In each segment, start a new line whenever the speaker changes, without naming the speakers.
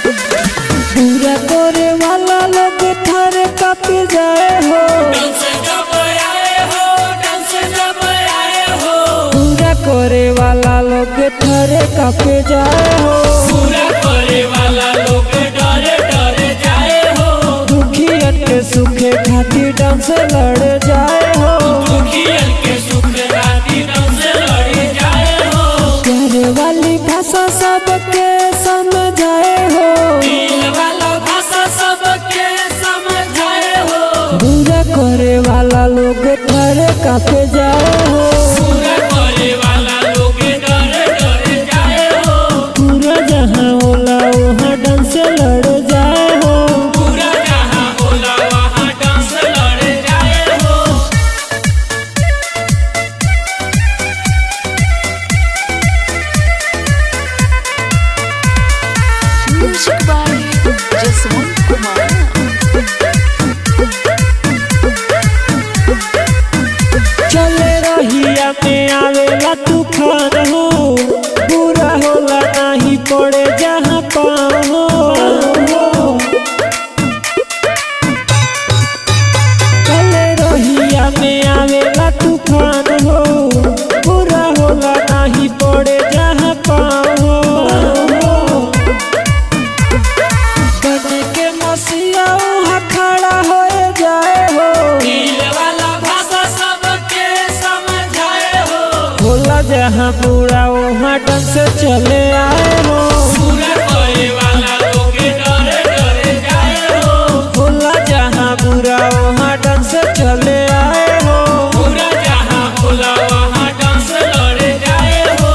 पूरा करे वाला लोग थारे काप जाए हो, पूरा करे वाला लोग थारे काप जाए हो,
पूरा करे वाला लोग डरे डरे जाए हो,
दुखियन के सुखे खातिर डांस लड़ जाए हो,
दुखियन के सुख खातिर डांस लड़ जाए हो,
प्यारे वाली भाषा सबके समझाए हो,
दिल वाला भाषा सबके समझाए हो,
पूरा करे वाला लोग थारे काप जाए हो,
पूरा करे वाला लोग डरे डरे जाए हो,
पूरा जहाँ होला वहाँ डांस लड़ जाए हो,
पूरा जहाँ होला वहाँ डांस लड़ जाए हो।
Music by Jaswant Kumar.
चले रहिया में आवेला तूफान हो, बुरा होला नहीं पड़े जहाँ पाँव हो, चले रहिया में आवेला तूफान हो, बुरा होला नहीं पड़े जहाँ पाँव हो, बन के मसीहा वहाँ खड़ा हो जाए हो,
दिल वाला भाषा सबके समझाए हो,
होला जहाँ बुरा वहाँ डांस चले आए हो,
पूरा करे वाला लोग डरे डरे जाए हो,
होला जहाँ बुरा वहाँ डांस चले आए हो,
पूरा जहाँ होला वहाँ डांस लड़ जाए हो।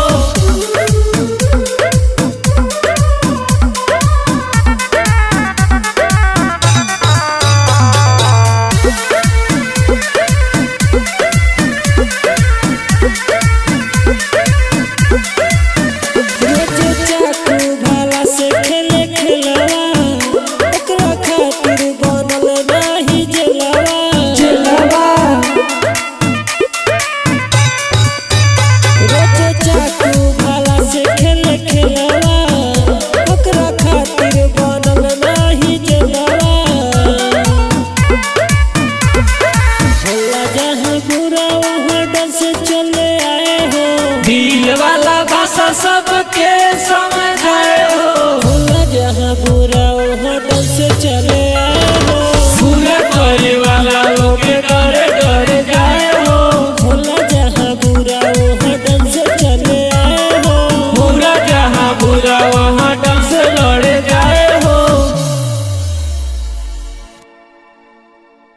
रोज चाकू भाला से खेले खेलवा, ओकरा खातिर बनल नाही जेलवा, रोज चाकू भाला से खेले खेलवा, ओकरा खातिर बनल नाही जेलवा, होला जहाँ बुरा वहाँ डांस चले आए हो,
दिल वाला भाषा सब